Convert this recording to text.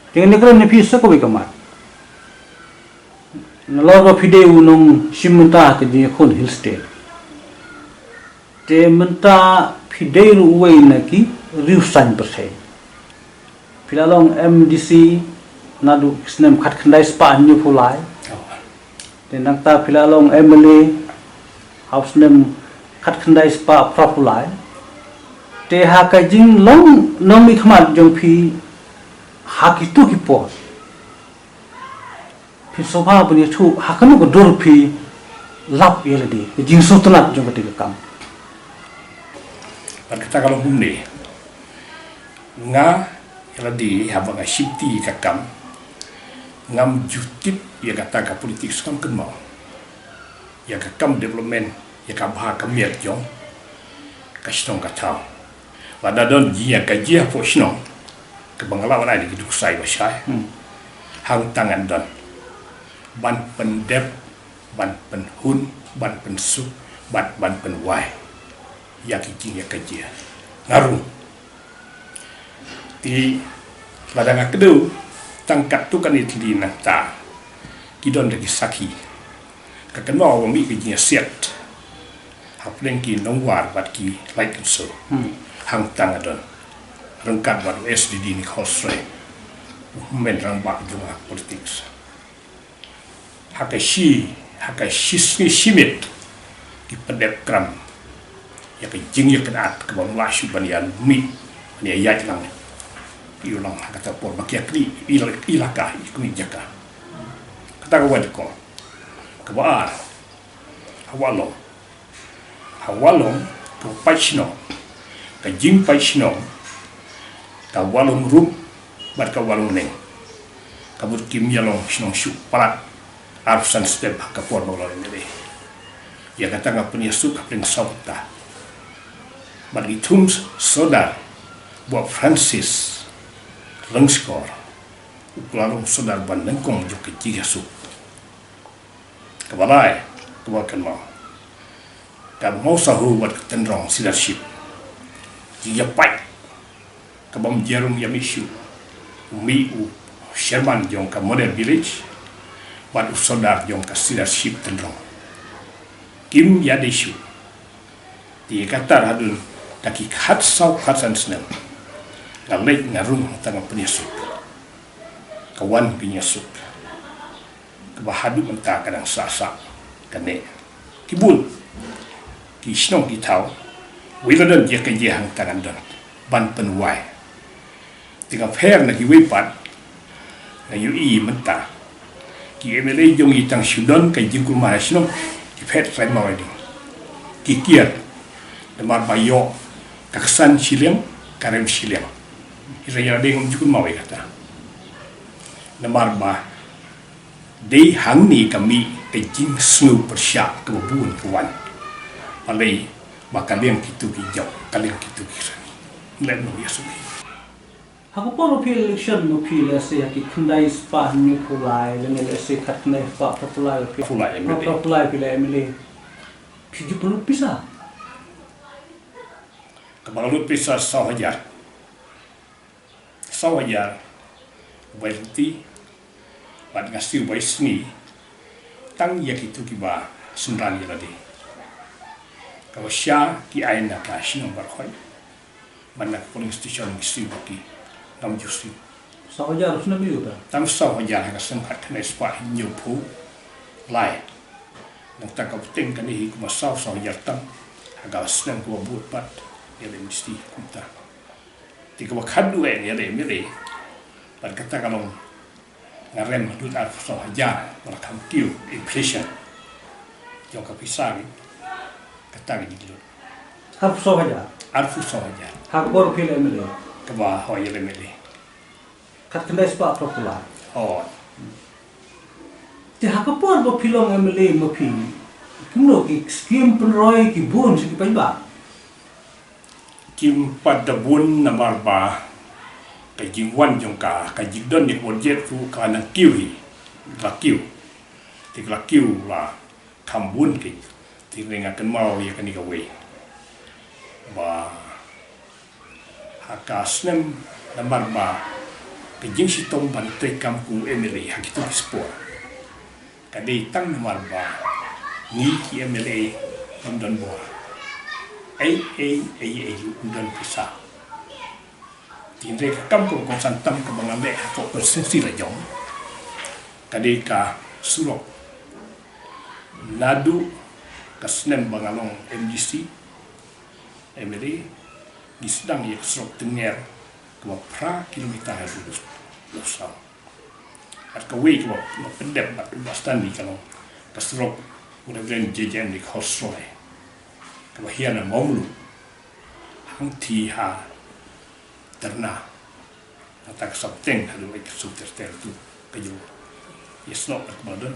Dengan negara ni pisa ko bikamat. Nalaga pide unong simunta ke di khon hillstate. Te menta pide ruway na ki riusan persen. Pilalong MDC nadu snem khat khandai spa new fulai. Te nangta pilalong MLA house nem khat khandai spa propulai. Te ha ka jing long nomi khmat jong phi hak itu kipot, phi sofa punya cu hakanu ko dur phi lap ye ladi, jing sutunat jong ketika kam. Berkata kalau bumne, nga ladi habang shifti kakam, ngam jutip ya kata ka politik skam kenmal, ya kakam development ya kabha kamiat jong, kashtong katau, wadadon jia kajia posno. Kebanglawan ada di dusai wasai, hang tangan don, ban pendep, ban penhun, ban pensu, ban penwai, yak ijing yak kajia, ngaruh. Di ladang kedu, tangkat tu kan itu di nata, kidon lagi saki, kakenal wami kajia siat, haplen ki nongwar bat ki light so, hang tangan don. Rengkat baru SDD ni khosre menrang bak juga politik hakashi simit di pedep kram ya ke jing ya kenat ke bang lasu banian mi banian yaj lang iulang kata por makiak di ilaka ikuni jaka kata kawan ko kebaar hawalong ke pachno ke jing pachno ka walong rum bat ka walong neng kabut kim yalong snong shu parat arsan step ka por bolong nebe ya kata nga punya su ka pling sauta bat itums soda buat Francis Lengskor uklalong soda ban nengkong jo ke jiga su kabalai kabakan mau ka mau sahu wat tenrong leadership jiga pai kabam jarum yamishu mi u Sherman jong ka modern village bat usodar jong ka leadership tenrong kim yadeshu di kata radun taki khat sau khatsan snem ngalek ngarung tanga penyesuk kawan penyesuk kebahadu mentah kadang sasa kane kibul ki snong ki tau wiladan dia ke jehang tangan don ban penwai tinggal fair na kiwipat na UI mentah ki MLA jong itang Sudan kay jingkul mahasno ki fair sai mawadi ki kiat demar bayo kaksan silem karem silem iraya deng jingkul mawai kata demar ba dei hangni kami kay jing snu persyak ke bubun kawan palai bakalian kitu ki jau kalian kitu ki let no yasubi Aku pun upil election upil ese ki kundai spa ni pulai dengan ese katne spa pulai pila emile piju perlu pisah kebalut pisah sahaja berarti pada ngasih baisni tang ya kitu kiba sunran ya tadi kalau sya ki aina ka sino barkhoi mana polling station mesti bagi nam justi sahaja harus nabi uta tam sahaja ka sengkat kena spa nyupu lai nang tak penting kan hi kuma sahaja tam agak senang gua buat pat ya mesti kunta tiga wakadu ya mire pada kata kalau ngarem dut ar sahaja malakam kiu inflation yang kapisang kata gitu harus sahaja arfu sahaja hak bor pil emile keba hoy emile kat kundai spa pula oh ti hak por bo pilong emile mapi kimno ki skim penroy ki bon si pa ba kim padabun na marba kay jingwan jong ka kay jigdon ni wonjet fu ka nang kiu hi la kiu ti la kiu la kambun ki ti renga kan mau ya kan ka we ba hakasnem na marba kay jing si tom ban te kampung emily hakitu spor kadai tang na marba ni ki emily London boa ai London pisa tindre ka kampung kong santam ka mga me ko persensi la jom kadai ka surok nadu ka snem bangalong MGC emily gisdang ya surok tenger ka pra kilometer halus losau at ka we ka pendep at bastan di kalong ka surok udah gen jejen di khosroe ka hiana momlu hang ti ha terna atak sabteng halu ik suter ter tu kayu yes no at badan